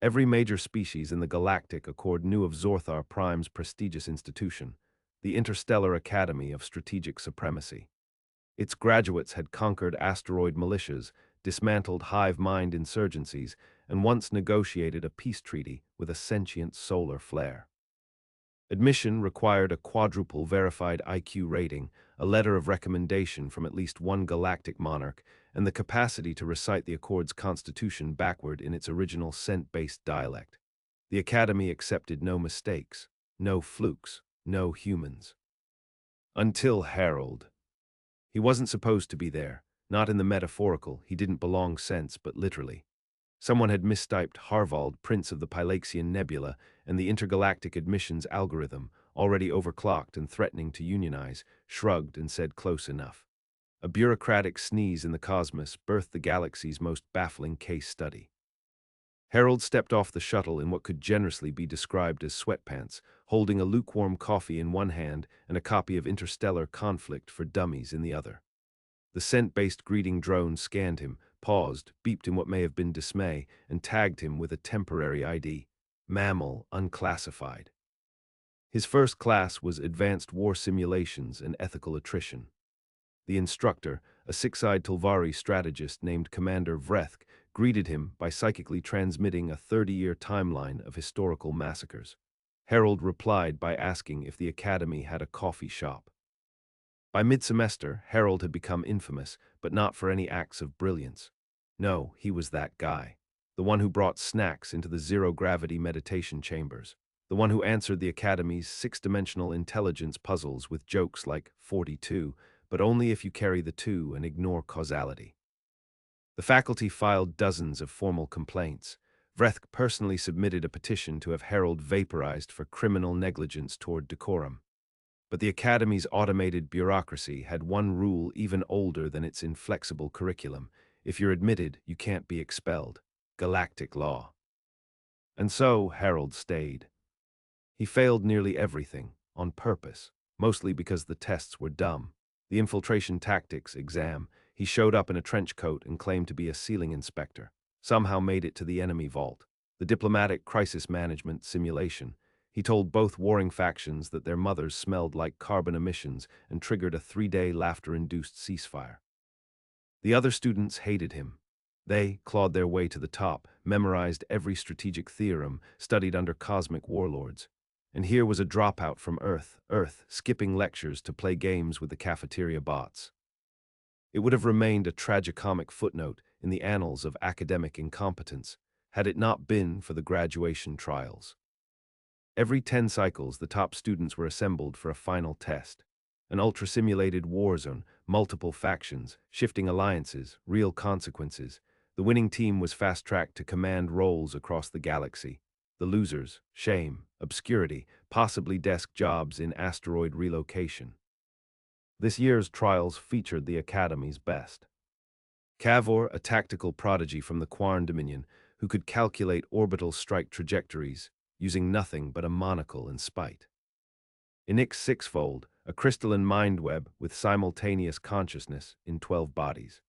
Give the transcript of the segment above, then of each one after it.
Every major species in the Galactic Accord knew of Zorthar Prime's prestigious institution, the Interstellar Academy of Strategic Supremacy. Its graduates had conquered asteroid militias, dismantled hive mind insurgencies, and once negotiated a peace treaty with a sentient solar flare. Admission required a quadruple verified IQ rating, a letter of recommendation from at least one galactic monarch, and the capacity to recite the Accord's constitution backward in its original scent-based dialect. The Academy accepted no mistakes, no flukes, no humans. Until Harold. He wasn't supposed to be there, not in the metaphorical, he didn't belong sense, but literally. Someone had mistyped Harvald, Prince of the Pylaxian Nebula, and the intergalactic admissions algorithm, already overclocked and threatening to unionize, shrugged and said close enough. A bureaucratic sneeze in the cosmos birthed the galaxy's most baffling case study. Harold stepped off the shuttle in what could generously be described as sweatpants, holding a lukewarm coffee in one hand and a copy of Interstellar Conflict for Dummies in the other. The scent-based greeting drone scanned him, paused, beeped in what may have been dismay, and tagged him with a temporary ID. Mammal Unclassified. His first class was Advanced War Simulations and Ethical Attrition. The instructor, a six-eyed Tulvari strategist named Commander Vrethk, greeted him by psychically transmitting a 30-year timeline of historical massacres. Harold replied by asking if the Academy had a coffee shop. By mid-semester, Harold had become infamous, but not for any acts of brilliance. No, he was that guy. The one who brought snacks into the zero-gravity meditation chambers. The one who answered the Academy's six-dimensional intelligence puzzles with jokes like 42, but only if you carry the 2 and ignore causality. The faculty filed dozens of formal complaints. Vrethk personally submitted a petition to have Harold vaporized for criminal negligence toward decorum. But the Academy's automated bureaucracy had one rule even older than its inflexible curriculum. If you're admitted, you can't be expelled. Galactic law. And so Harold stayed. He failed nearly everything, on purpose, mostly because the tests were dumb. The infiltration tactics exam, he showed up in a trench coat and claimed to be a ceiling inspector. Somehow made it to the enemy vault. The diplomatic crisis management simulation. He told both warring factions that their mothers smelled like carbon emissions and triggered a 3-day laughter-induced ceasefire. The other students hated him. They clawed their way to the top, memorized every strategic theorem, studied under cosmic warlords. And here was a dropout from Earth, skipping lectures to play games with the cafeteria bots. It would have remained a tragicomic footnote in the annals of academic incompetence had it not been for the graduation trials. Every 10 cycles, the top students were assembled for a final test. An ultra-simulated war zone, multiple factions, shifting alliances, real consequences. The winning team was fast-tracked to command roles across the galaxy. The losers, shame, obscurity, possibly desk jobs in asteroid relocation. This year's trials featured the Academy's best. Cavor, a tactical prodigy from the Quarn Dominion, who could calculate orbital strike trajectories using nothing but a monocle and spite. Inix Sixfold, a crystalline mind web with simultaneous consciousness in 12 bodies.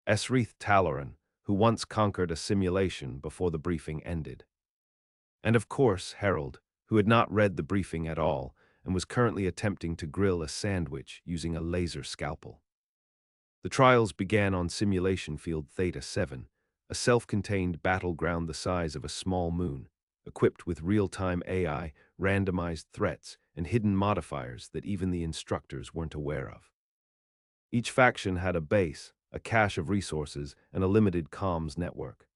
Esrith Talaran, who once conquered a simulation before the briefing ended. And of course, Harold, who had not read the briefing at all and was currently attempting to grill a sandwich using a laser scalpel. The trials began on Simulation Field Theta 7, a self-contained battleground the size of a small moon, equipped with real-time AI, randomized threats, and hidden modifiers that even the instructors weren't aware of. Each faction had a base, a cache of resources, and a limited comms network.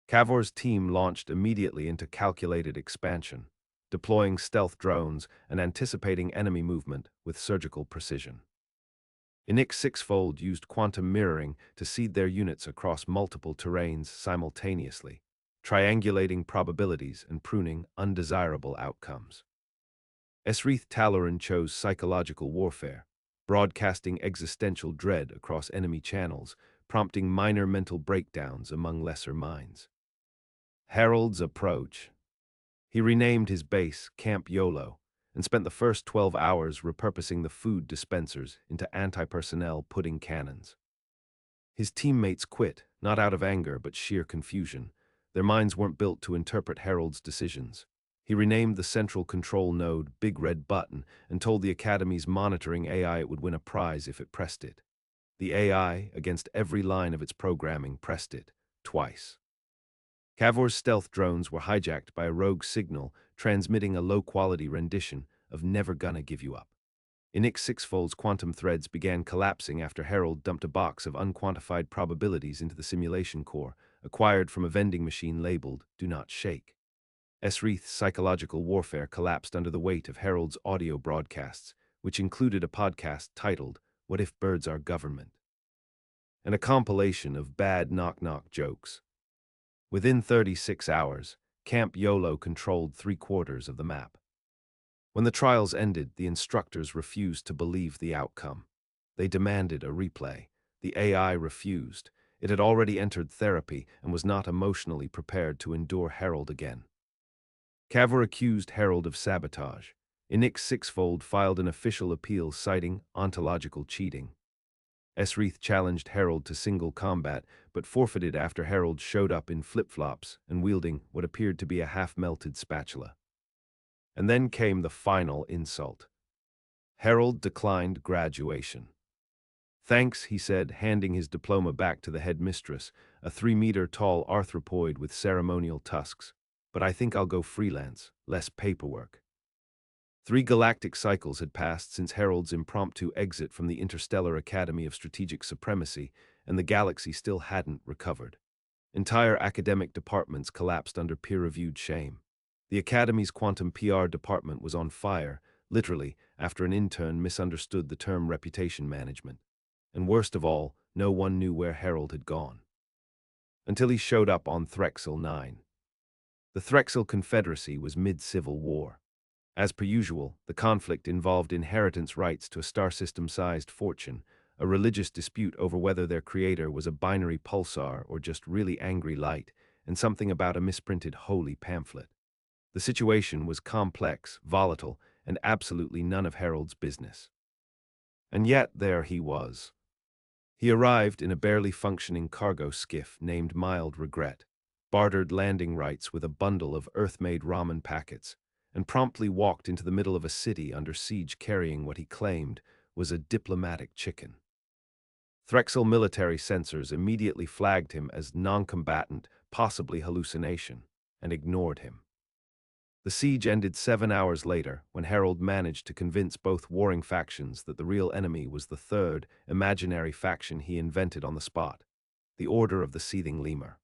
Cavor's team launched immediately into calculated expansion, deploying stealth drones and anticipating enemy movement with surgical precision. Inix Sixfold used quantum mirroring to seed their units across multiple terrains simultaneously, triangulating probabilities and pruning undesirable outcomes. Esrith Talaran chose psychological warfare, broadcasting existential dread across enemy channels, prompting minor mental breakdowns among lesser minds. Harold's approach. He renamed his base Camp YOLO and spent the first 12 hours repurposing the food dispensers into anti-personnel pudding cannons. His teammates quit, not out of anger but sheer confusion. Their minds weren't built to interpret Harold's decisions. He renamed the central control node Big Red Button and told the Academy's monitoring AI it would win a prize if it pressed it. The AI, against every line of its programming, pressed it, twice. Cavor's stealth drones were hijacked by a rogue signal transmitting a low-quality rendition of Never Gonna Give You Up. Enix Sixfold's quantum threads began collapsing after Harold dumped a box of unquantified probabilities into the simulation core, acquired from a vending machine labeled Do Not Shake. Esreith's psychological warfare collapsed under the weight of Harold's audio broadcasts, which included a podcast titled What If Birds Are Government? And a compilation of bad knock-knock jokes. Within 36 hours, Camp YOLO controlled 3/4 of the map. When the trials ended, the instructors refused to believe the outcome. They demanded a replay. The AI refused. It had already entered therapy and was not emotionally prepared to endure Harold again. Cavor accused Harold of sabotage. Enix Sixfold filed an official appeal citing ontological cheating. Esreith challenged Harold to single combat, but forfeited after Harold showed up in flip-flops and wielding what appeared to be a half-melted spatula. And then came the final insult. Harold declined graduation. Thanks, he said, handing his diploma back to the headmistress, a 3-meter-tall arthropoid with ceremonial tusks. But I think I'll go freelance, less paperwork. 3 galactic cycles had passed since Harold's impromptu exit from the Interstellar Academy of Strategic Supremacy, and the galaxy still hadn't recovered. Entire academic departments collapsed under peer-reviewed shame. The Academy's quantum PR department was on fire, literally, after an intern misunderstood the term reputation management. And worst of all, no one knew where Harold had gone. Until he showed up on Threxel 9. The Threxel Confederacy was mid-Civil War. As per usual, the conflict involved inheritance rights to a star system-sized fortune, a religious dispute over whether their creator was a binary pulsar or just really angry light, and something about a misprinted holy pamphlet. The situation was complex, volatile, and absolutely none of Harold's business. And yet there he was. He arrived in a barely functioning cargo skiff named Mild Regret, bartered landing rights with a bundle of Earth-made ramen packets, and promptly walked into the middle of a city under siege carrying what he claimed was a diplomatic chicken. Threxel military censors immediately flagged him as non-combatant, possibly hallucination, and ignored him. The siege ended 7 hours later when Harold managed to convince both warring factions that the real enemy was the third, imaginary faction he invented on the spot, the Order of the Seething Lemur.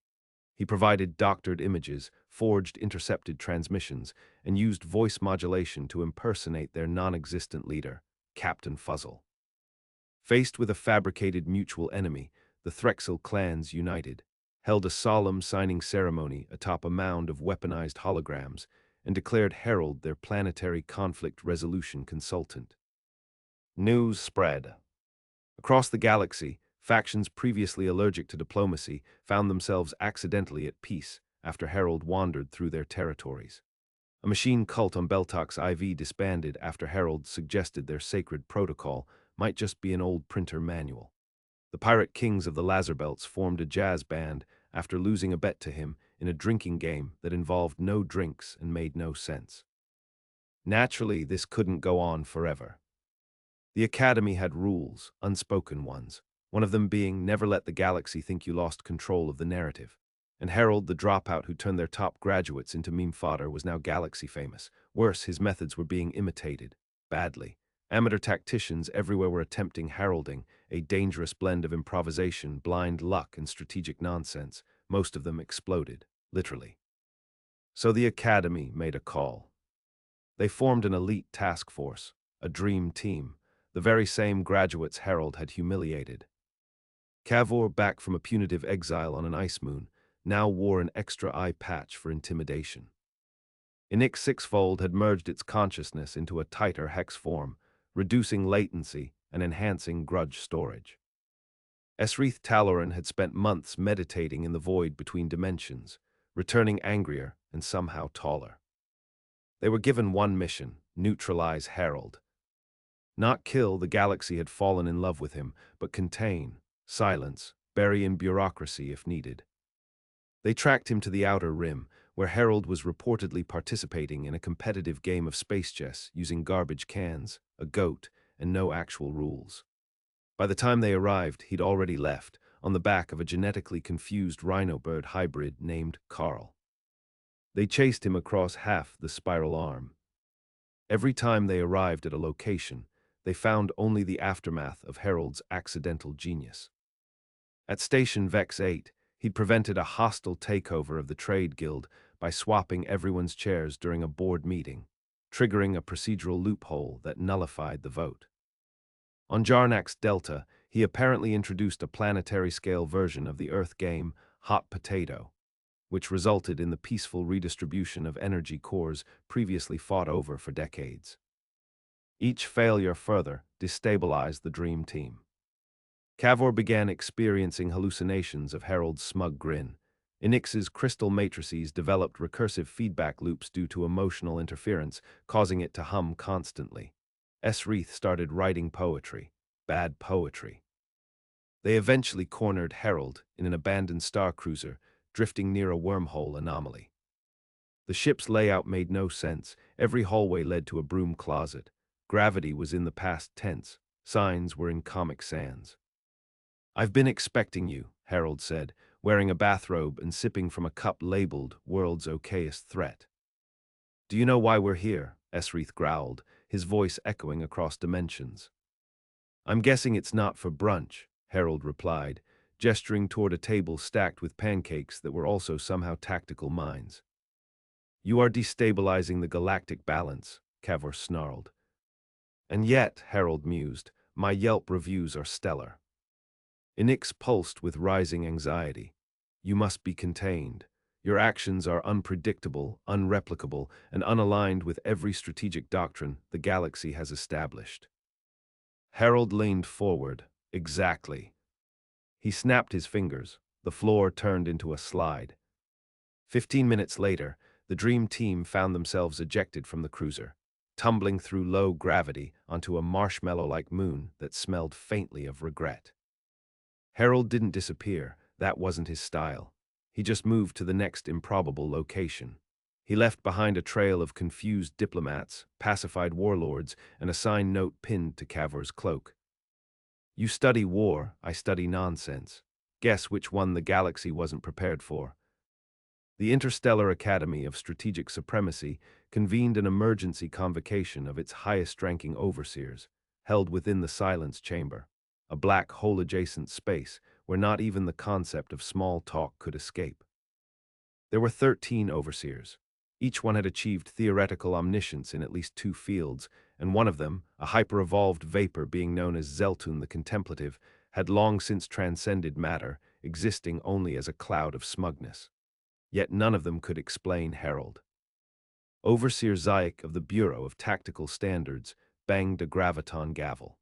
He provided doctored images, forged intercepted transmissions, and used voice modulation to impersonate their non-existent leader, Captain Fuzzle. Faced with a fabricated mutual enemy, the Threxel clans united, held a solemn signing ceremony atop a mound of weaponized holograms, and declared Harold their planetary conflict resolution consultant. News spread. Across the galaxy, factions previously allergic to diplomacy found themselves accidentally at peace after Harold wandered through their territories. A machine cult on Beltox IV disbanded after Harold suggested their sacred protocol might just be an old printer manual. The pirate kings of the Lazerbelts formed a jazz band after losing a bet to him in a drinking game that involved no drinks and made no sense. Naturally, this couldn't go on forever. The Academy had rules, unspoken ones, one of them being never let the galaxy think you lost control of the narrative. And Harold, the dropout who turned their top graduates into meme fodder, was now galaxy famous. Worse, his methods were being imitated, badly. Amateur tacticians everywhere were attempting Harolding, a dangerous blend of improvisation, blind luck, and strategic nonsense. Most of them exploded, literally. So the Academy made a call. They formed an elite task force, a dream team, the very same graduates Harold had humiliated. Cavor, back from a punitive exile on an ice moon, now wore an extra eye patch for intimidation. Enix Sixfold had merged its consciousness into a tighter hex form, reducing latency and enhancing grudge storage. Esreith Taloran had spent months meditating in the void between dimensions, returning angrier and somehow taller. They were given one mission: neutralize Harold. Not kill, the galaxy had fallen in love with him, but contain, silence, bury in bureaucracy if needed. They tracked him to the outer rim, where Harold was reportedly participating in a competitive game of space chess using garbage cans, a goat, and no actual rules. By the time they arrived, he'd already left, on the back of a genetically confused rhino-bird hybrid named Carl. They chased him across half the spiral arm. Every time they arrived at a location, they found only the aftermath of Harold's accidental genius. At Station Vex 8, he'd prevented a hostile takeover of the trade guild by swapping everyone's chairs during a board meeting, triggering a procedural loophole that nullified the vote. On Jarnax Delta, he apparently introduced a planetary-scale version of the Earth game Hot Potato, which resulted in the peaceful redistribution of energy cores previously fought over for decades. Each failure further destabilized the Dream Team. Cavor began experiencing hallucinations of Harold's smug grin. Enix's crystal matrices developed recursive feedback loops due to emotional interference, causing it to hum constantly. Wreath started writing poetry. Bad poetry. They eventually cornered Harold in an abandoned star cruiser, drifting near a wormhole anomaly. The ship's layout made no sense. Every hallway led to a broom closet. Gravity was in the past tense. Signs were in Comic Sans. "I've been expecting you," Harold said, wearing a bathrobe and sipping from a cup labeled World's Okayest Threat. "Do you know why we're here?" Wreath growled, his voice echoing across dimensions. "I'm guessing it's not for brunch," Harold replied, gesturing toward a table stacked with pancakes that were also somehow tactical mines. "You are destabilizing the galactic balance," Cavor snarled. "And yet," Harold mused, "my Yelp reviews are stellar." Enix pulsed with rising anxiety. "You must be contained. Your actions are unpredictable, unreplicable, and unaligned with every strategic doctrine the galaxy has established." Harold leaned forward. "Exactly." He snapped his fingers. The floor turned into a slide. 15 minutes later, the Dream Team found themselves ejected from the cruiser, tumbling through low gravity onto a marshmallow-like moon that smelled faintly of regret. Harold didn't disappear. That wasn't his style. He just moved to the next improbable location. He left behind a trail of confused diplomats, pacified warlords, and a signed note pinned to Cavor's cloak. "You study war, I study nonsense. Guess which one the galaxy wasn't prepared for." The Interstellar Academy of Strategic Supremacy convened an emergency convocation of its highest-ranking overseers, held within the Silence Chamber, a black hole-adjacent space where not even the concept of small talk could escape. There were 13 overseers. Each one had achieved theoretical omniscience in at least 2 fields, and one of them, a hyper-evolved vapor being known as Zeltun the Contemplative, had long since transcended matter, existing only as a cloud of smugness. Yet none of them could explain Harold. Overseer Zayek of the Bureau of Tactical Standards banged a graviton gavel.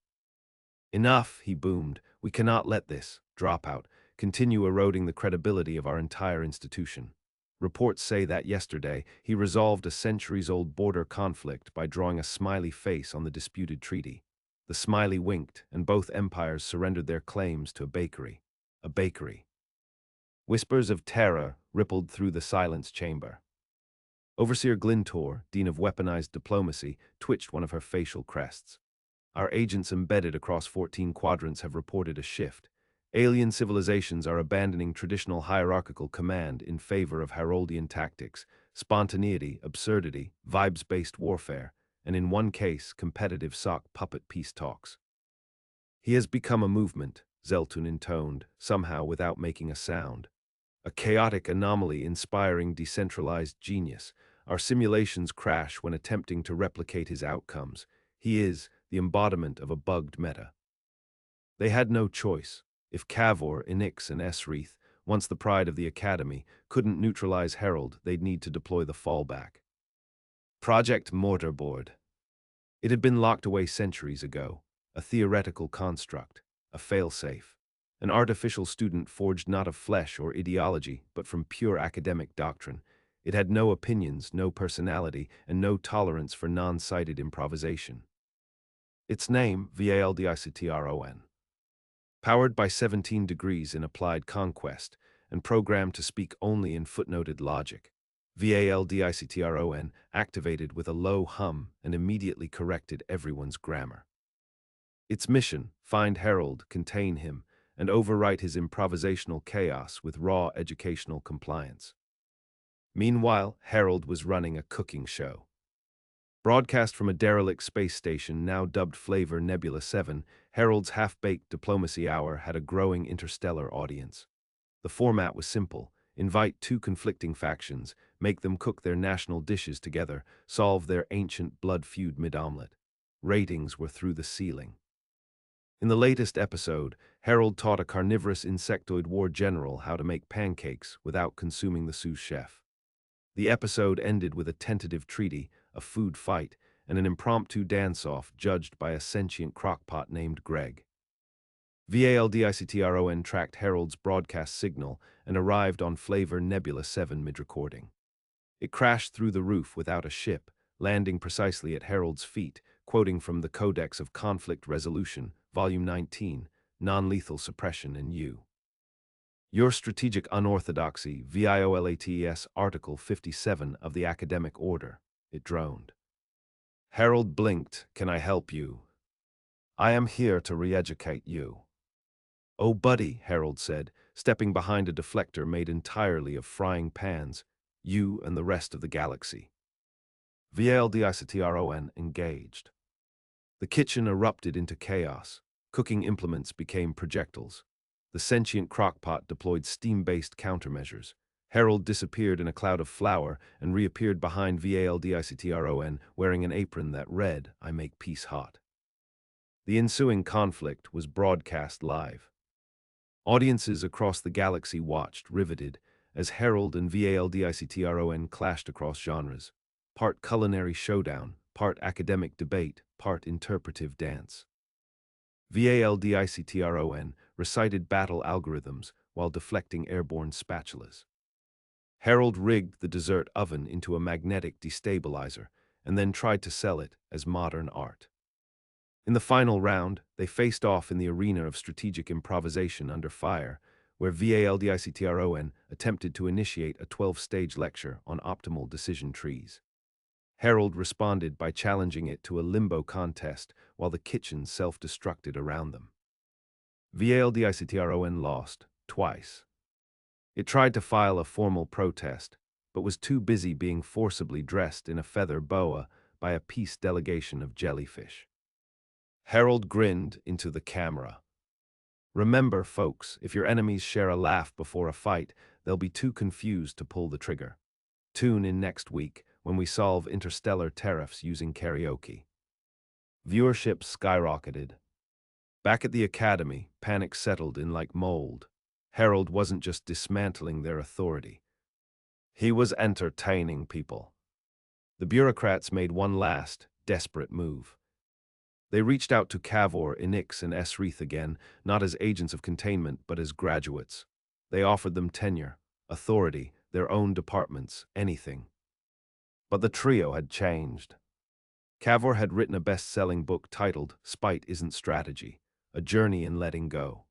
"Enough," he boomed. "We cannot let this dropout continue eroding the credibility of our entire institution. Reports say that yesterday he resolved a centuries-old border conflict by drawing a smiley face on the disputed treaty. The smiley winked, and both empires surrendered their claims to a bakery. A bakery." Whispers of terror rippled through the silence chamber. Overseer Glintor, Dean of Weaponized Diplomacy, twitched one of her facial crests. "Our agents embedded across 14 quadrants have reported a shift. Alien civilizations are abandoning traditional hierarchical command in favor of Haroldian tactics, spontaneity, absurdity, vibes-based warfare, and in one case, competitive sock puppet peace talks." "He has become a movement," Zeltun intoned, somehow without making a sound. "A chaotic anomaly inspiring decentralized genius. Our simulations crash when attempting to replicate his outcomes. He is the embodiment of a bugged meta." They had no choice. If Cavor, Enix, and Wreath, once the pride of the Academy, couldn't neutralize Harold, they'd need to deploy the fallback. Project Mortarboard. It had been locked away centuries ago, a theoretical construct, a failsafe. An artificial student forged not of flesh or ideology, but from pure academic doctrine. It had no opinions, no personality, and no tolerance for non-sighted improvisation. Its name, VALDICTRON. Powered by 17 degrees in applied conquest, and programmed to speak only in footnoted logic. VALDICTRON activated with a low hum and immediately corrected everyone's grammar. Its mission, find Harold, contain him, and overwrite his improvisational chaos with raw educational compliance. Meanwhile, Harold was running a cooking show. Broadcast from a derelict space station now dubbed Flavor Nebula 7, Harold's half-baked diplomacy hour had a growing interstellar audience. The format was simple: invite two conflicting factions, make them cook their national dishes together, solve their ancient blood feud mid-omelet. Ratings were through the ceiling. In the latest episode, Harold taught a carnivorous insectoid war general how to make pancakes without consuming the sous chef. The episode ended with a tentative treaty, a food fight, and an impromptu dance-off judged by a sentient crockpot named Greg. VALDICTRON tracked Harold's broadcast signal and arrived on Flavor Nebula 7 mid-recording. It crashed through the roof without a ship, landing precisely at Harold's feet, quoting from the Codex of Conflict Resolution, Volume 19, Non-Lethal Suppression in U. Your Strategic Unorthodoxy, VIOLATES, Article 57 of the Academic Order, it droned. Harold blinked. Can I help you? I am here to re-educate you. Oh, buddy, Harold said, stepping behind a deflector made entirely of frying pans. You and the rest of the galaxy. VALDICTRON engaged. The kitchen erupted into chaos. Cooking implements became projectiles. The sentient crockpot deployed steam-based countermeasures. Harold disappeared in a cloud of flour and reappeared behind VALDICTRON wearing an apron that read, I make peace hot. The ensuing conflict was broadcast live. Audiences across the galaxy watched, riveted, as Harold and VALDICTRON clashed across genres. Part culinary showdown, part academic debate, part interpretive dance. VALDICTRON recited battle algorithms while deflecting airborne spatulas. Harold rigged the dessert oven into a magnetic destabilizer and then tried to sell it as modern art. In the final round, they faced off in the arena of strategic improvisation under fire, where VALDICTRON attempted to initiate a 12-stage lecture on optimal decision trees. Harold responded by challenging it to a limbo contest while the kitchen self-destructed around them. VALDICTRON lost, twice. It tried to file a formal protest, but was too busy being forcibly dressed in a feather boa by a peace delegation of jellyfish. Harold grinned into the camera. Remember, folks, if your enemies share a laugh before a fight, they'll be too confused to pull the trigger. Tune in next week when we solve interstellar tariffs using karaoke. Viewership skyrocketed. Back at the academy, panic settled in like mold. Harold wasn't just dismantling their authority. He was entertaining people. The bureaucrats made one last, desperate move. They reached out to Cavor, Inix, and Esrith again, not as agents of containment, but as graduates. They offered them tenure, authority, their own departments, anything. But the trio had changed. Cavor had written a best-selling book titled Spite Isn't Strategy, A Journey in Letting Go.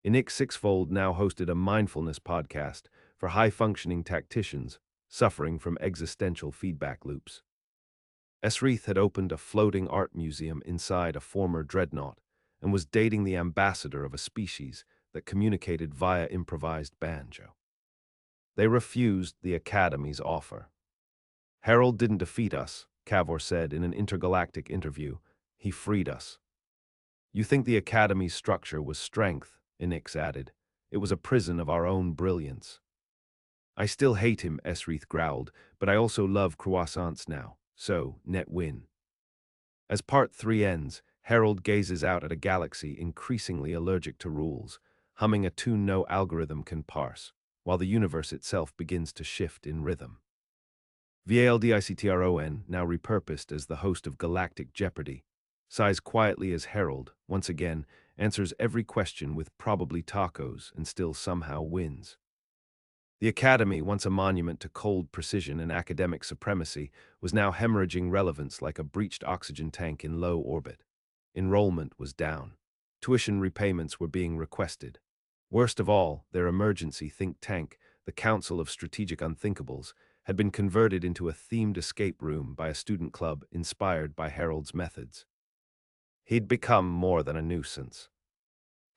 Inix Sixfold now hosted a mindfulness podcast for high-functioning tacticians suffering from existential feedback loops. Esrith had opened a floating art museum inside a former dreadnought and was dating the ambassador of a species that communicated via improvised banjo. They refused the Academy's offer. Harold didn't defeat us, Cavor said in an intergalactic interview. He freed us. You think the Academy's structure was strength, Inix added. It was a prison of our own brilliance. I still hate him, Esrith growled, but I also love croissants now, so net win. As Part 3 ends, Harold gazes out at a galaxy increasingly allergic to rules, humming a tune no algorithm can parse, while the universe itself begins to shift in rhythm. VALDICTRON, now repurposed as the host of Galactic Jeopardy, sighs quietly as Harold, once again, answers every question with probably tacos and still somehow wins. The Academy, once a monument to cold precision and academic supremacy, was now hemorrhaging relevance like a breached oxygen tank in low orbit. Enrollment was down. Tuition repayments were being requested. Worst of all, their emergency think tank, the Council of Strategic Unthinkables, had been converted into a themed escape room by a student club inspired by Harold's methods. He'd become more than a nuisance.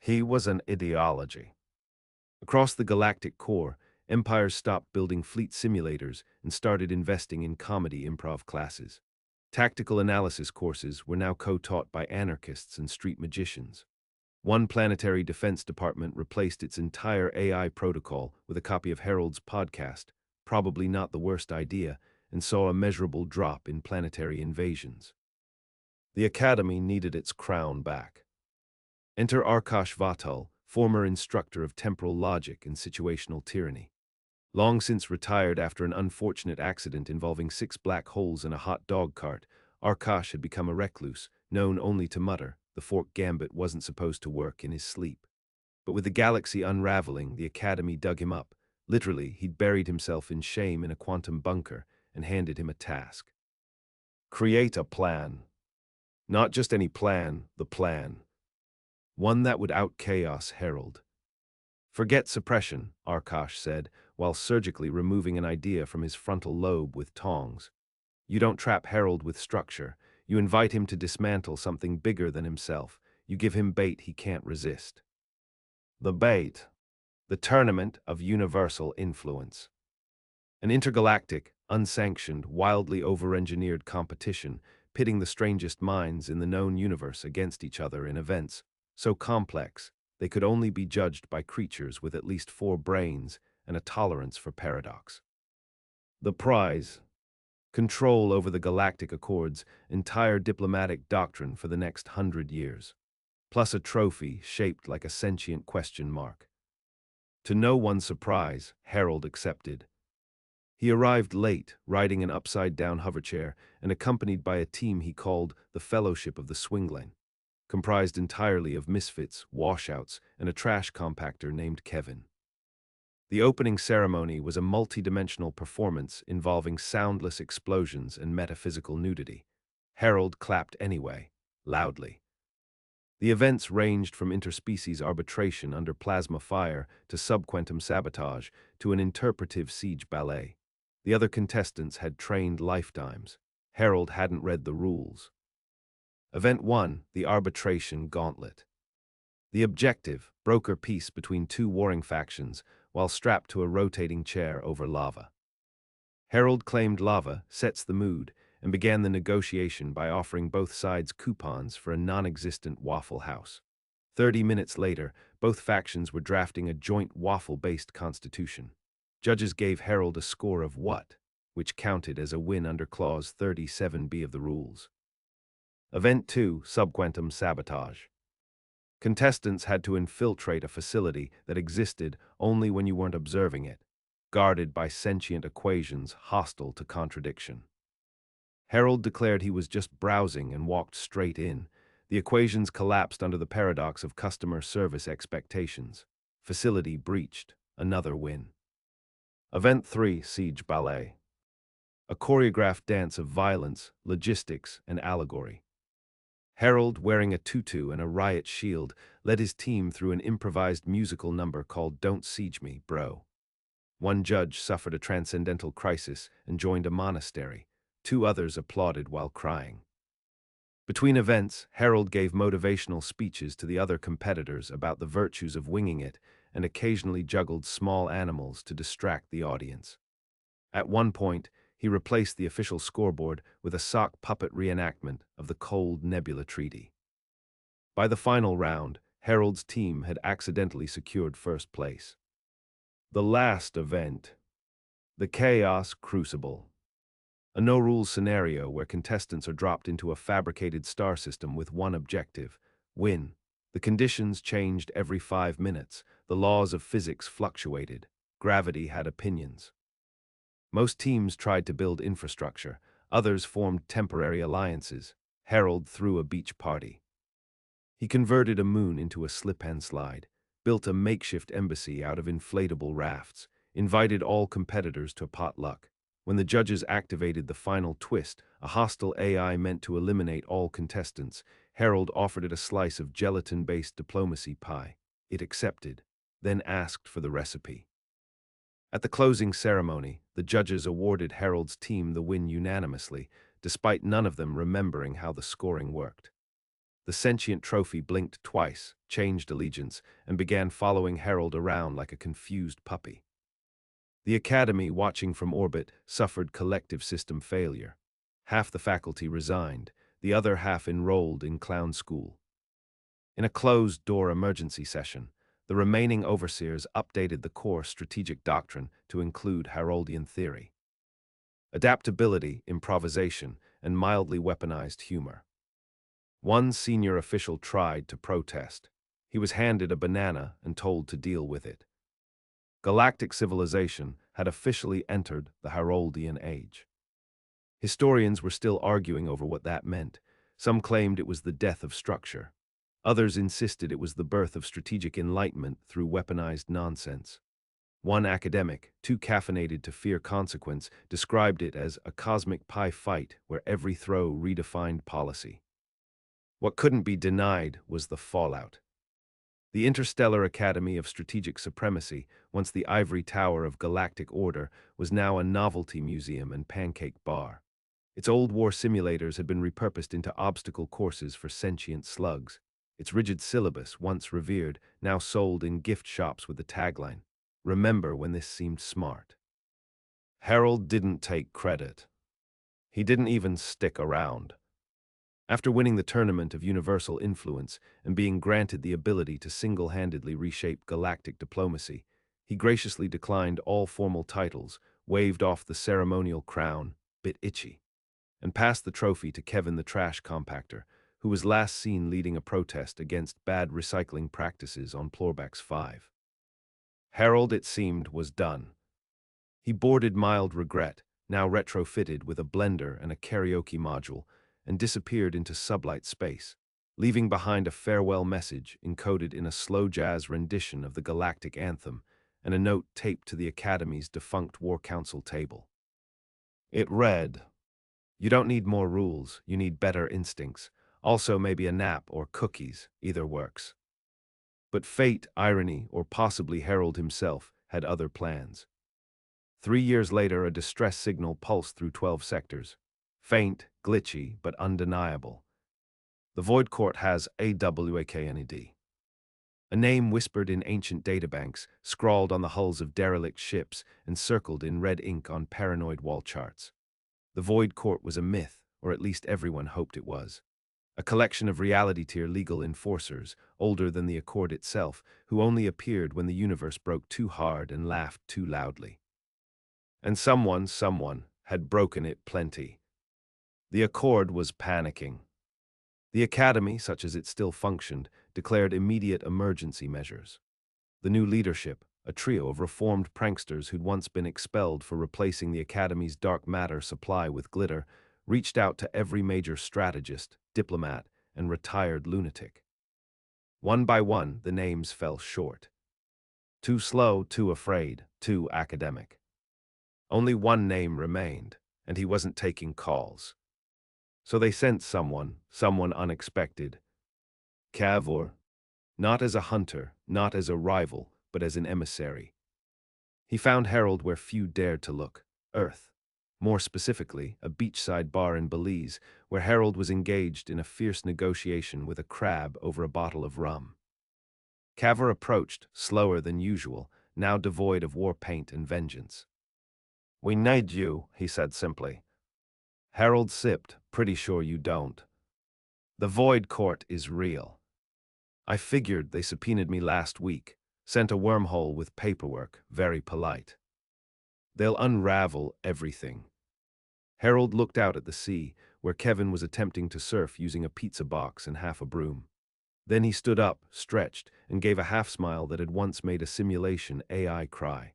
He was an ideology. Across the galactic core, empires stopped building fleet simulators and started investing in comedy improv classes. Tactical analysis courses were now co-taught by anarchists and street magicians. One planetary defense department replaced its entire AI protocol with a copy of Harold's podcast, probably not the worst idea, and saw a measurable drop in planetary invasions. The Academy needed its crown back. Enter Arkash Vatal, former instructor of temporal logic and situational tyranny. Long since retired after an unfortunate accident involving 6 black holes in a hot dog cart, Arkash had become a recluse, known only to mutter, the fork gambit wasn't supposed to work in his sleep. But with the galaxy unraveling, the Academy dug him up. Literally, he'd buried himself in shame in a quantum bunker and handed him a task. Create a plan. Not just any plan, the plan. One that would out-chaos Harold. Forget suppression, Arkash said, while surgically removing an idea from his frontal lobe with tongs. You don't trap Harold with structure. You invite him to dismantle something bigger than himself. You give him bait he can't resist. The bait. The tournament of universal influence. An intergalactic, unsanctioned, wildly over-engineered competition pitting the strangest minds in the known universe against each other in events so complex they could only be judged by creatures with at least 4 brains and a tolerance for paradox. The prize. Control over the Galactic Accord's entire diplomatic doctrine for the next 100 years. Plus a trophy shaped like a sentient question mark. To no one's surprise, Harold accepted. He arrived late, riding an upside-down hoverchair and accompanied by a team he called the Fellowship of the Swingling, comprised entirely of misfits, washouts, and a trash compactor named Kevin. The opening ceremony was a multi-dimensional performance involving soundless explosions and metaphysical nudity. Harold clapped anyway, loudly. The events ranged from interspecies arbitration under plasma fire to subquantum sabotage to an interpretive siege ballet. The other contestants had trained lifetimes. Harold hadn't read the rules. Event 1, the Arbitration Gauntlet. The objective, broker peace between 2 warring factions while strapped to a rotating chair over lava. Harold claimed lava sets the mood and began the negotiation by offering both sides coupons for a non-existent Waffle House. 30 minutes later, both factions were drafting a joint waffle-based constitution. Judges gave Harold a score of what, which counted as a win under Clause 37B of the rules. Event 2, Subquantum Sabotage. Contestants had to infiltrate a facility that existed only when you weren't observing it, guarded by sentient equations hostile to contradiction. Harold declared he was just browsing and walked straight in. The equations collapsed under the paradox of customer service expectations. Facility breached. Another win. Event 3, Siege Ballet. A choreographed dance of violence, logistics, and allegory. Harold, wearing a tutu and a riot shield, led his team through an improvised musical number called Don't Siege Me, Bro. One judge suffered a transcendental crisis and joined a monastery. 2 others applauded while crying. Between events, Harold gave motivational speeches to the other competitors about the virtues of winging it and occasionally juggled small animals to distract the audience. At one point, he replaced the official scoreboard with a sock puppet reenactment of the Cold Nebula Treaty. By the final round, Harold's team had accidentally secured first place. The last event. The Chaos Crucible. A no-rules scenario where contestants are dropped into a fabricated star system with one objective: win. The conditions changed every 5 minutes. The laws of physics fluctuated. Gravity had opinions. Most teams tried to build infrastructure. Others formed temporary alliances. Harold threw a beach party. He converted a moon into a slip-and-slide, built a makeshift embassy out of inflatable rafts, invited all competitors to potluck. When the judges activated the final twist, a hostile AI meant to eliminate all contestants, Harold offered it a slice of gelatin-based diplomacy pie. It accepted. then asked for the recipe. At the closing ceremony, the judges awarded Harold's team the win unanimously, despite none of them remembering how the scoring worked. The sentient trophy blinked twice, changed allegiance, and began following Harold around like a confused puppy. The Academy, watching from orbit, suffered collective system failure. Half the faculty resigned, the other half enrolled in clown school. In a closed-door emergency session, the remaining overseers updated the core strategic doctrine to include Haroldian theory, adaptability, improvisation, and mildly weaponized humor. One senior official tried to protest. He was handed a banana and told to deal with it. Galactic civilization had officially entered the Haroldian Age. Historians were still arguing over what that meant. Some claimed it was the death of structure. Others insisted it was the birth of strategic enlightenment through weaponized nonsense. One academic, too caffeinated to fear consequence, described it as a cosmic pie fight where every throw redefined policy. What couldn't be denied was the fallout. The Interstellar Academy of Strategic Supremacy, once the ivory tower of galactic order, was now a novelty museum and pancake bar. Its old war simulators had been repurposed into obstacle courses for sentient slugs. Its rigid syllabus, once revered, now sold in gift shops with the tagline, "Remember when this seemed smart." Harold didn't take credit. He didn't even stick around. After winning the tournament of universal influence and being granted the ability to single-handedly reshape galactic diplomacy, he graciously declined all formal titles, waved off the ceremonial crown, bit itchy, and passed the trophy to Kevin the trash compactor, who was last seen leading a protest against bad recycling practices on Plorbax 5. Harold, it seemed, was done. He boarded mild regret, now retrofitted with a blender and a karaoke module, and disappeared into sublight space, leaving behind a farewell message encoded in a slow jazz rendition of the Galactic anthem and a note taped to the Academy's defunct War Council table. It read, "You don't need more rules, you need better instincts. Also maybe a nap or cookies, either works." But fate, irony, or possibly Harold himself had other plans. 3 years later, a distress signal pulsed through 12 sectors. Faint, glitchy, but undeniable. The Void Court has AWAKNED. A name whispered in ancient databanks, scrawled on the hulls of derelict ships, and circled in red ink on paranoid wall charts. The Void Court was a myth, or at least everyone hoped it was. A collection of reality-tier legal enforcers, older than the Accord itself, who only appeared when the universe broke too hard and laughed too loudly. And someone, had broken it plenty. The Accord was panicking. The Academy, such as it still functioned, declared immediate emergency measures. The new leadership, a trio of reformed pranksters who'd once been expelled for replacing the Academy's dark matter supply with glitter, reached out to every major strategist, diplomat, and retired lunatic. One by one, the names fell short. Too slow, too afraid, too academic. Only one name remained, and he wasn't taking calls. So they sent someone unexpected. Cavor, not as a hunter, not as a rival, but as an emissary. He found Harold where few dared to look, Earth. More specifically, a beachside bar in Belize, where Harold was engaged in a fierce negotiation with a crab over a bottle of rum. Cavor approached, slower than usual, now devoid of war paint and vengeance. "We need you," he said simply. Harold sipped, "Pretty sure you don't. The Void Court is real. I figured they subpoenaed me last week, sent a wormhole with paperwork, very polite. They'll unravel everything." Harold looked out at the sea, where Kevin was attempting to surf using a pizza box and half a broom. Then he stood up, stretched, and gave a half-smile that had once made a simulation AI cry.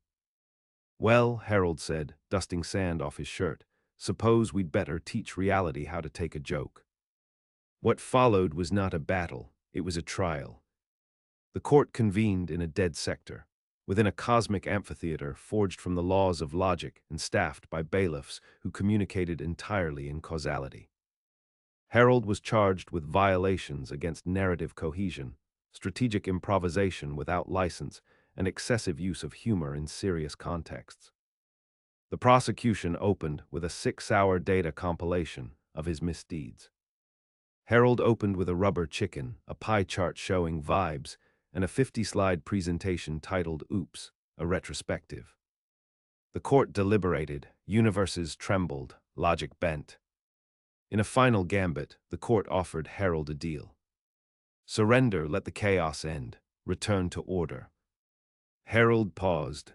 "Well," Harold said, dusting sand off his shirt, "suppose we'd better teach reality how to take a joke." What followed was not a battle, it was a trial. The court convened in a dead sector, within a cosmic amphitheater forged from the laws of logic and staffed by bailiffs who communicated entirely in causality. Harold was charged with violations against narrative cohesion, strategic improvisation without license, and excessive use of humor in serious contexts. The prosecution opened with a 6-hour data compilation of his misdeeds. Harold opened with a rubber chicken, a pie chart showing vibes, and a 50-slide presentation titled Oops, a retrospective. The court deliberated, universes trembled, logic bent. In a final gambit, the court offered Harold a deal. Surrender, let the chaos end, return to order. Harold paused,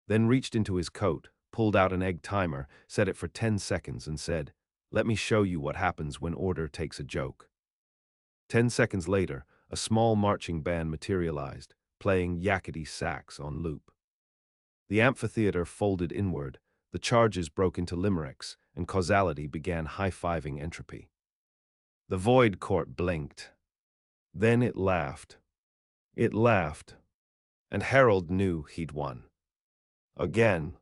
then reached into his coat, pulled out an egg timer, set it for 10 seconds, and said, "Let me show you what happens when order takes a joke." 10 seconds later, a small marching band materialized, playing yakety sax on loop. The amphitheater folded inward, the charges broke into limericks, and causality began high-fiving entropy. The void court blinked. Then it laughed. It laughed, and Harold knew he'd won. Again,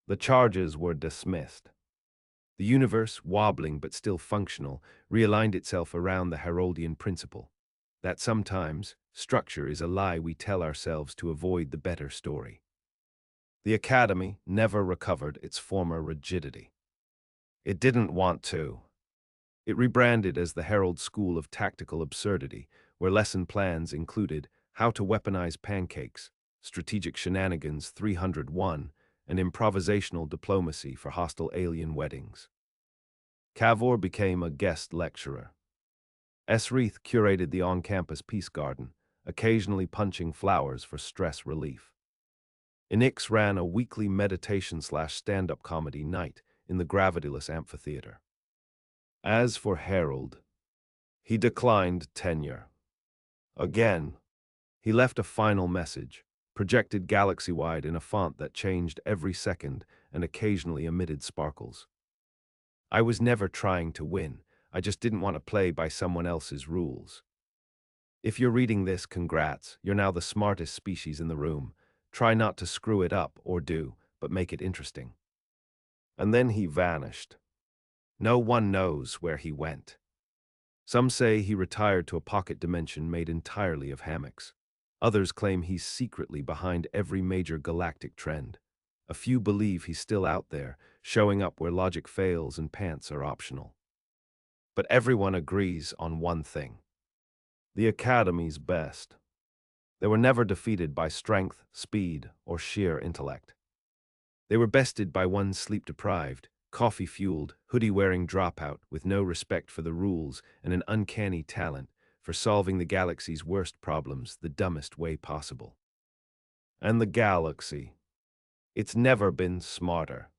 the charges were dismissed. The universe, wobbling but still functional, realigned itself around the Heroldian principle that sometimes structure is a lie we tell ourselves to avoid the better story. The Academy never recovered its former rigidity. It didn't want to. It rebranded as the Herald School of Tactical Absurdity, where lesson plans included how to weaponize pancakes, strategic shenanigans 301, and improvisational diplomacy for hostile alien weddings. Cavor became a guest lecturer. Esreath curated the on-campus peace garden, occasionally punching flowers for stress relief. Enix ran a weekly meditation/stand-up comedy night in the gravityless amphitheater. As for Harold, he declined tenure. Again, he left a final message, projected galaxy-wide in a font that changed every second and occasionally emitted sparkles. "I was never trying to win. I just didn't want to play by someone else's rules. If you're reading this, congrats. You're now the smartest species in the room. Try not to screw it up, or do, but make it interesting." And then he vanished. No one knows where he went. Some say he retired to a pocket dimension made entirely of hammocks. Others claim he's secretly behind every major galactic trend. A few believe he's still out there, showing up where logic fails and pants are optional. But everyone agrees on one thing: the Academy's best. They were never defeated by strength, speed, or sheer intellect. They were bested by one sleep-deprived, coffee-fueled, hoodie-wearing dropout with no respect for the rules and an uncanny talent for solving the galaxy's worst problems the dumbest way possible. And the galaxy, it's never been smarter.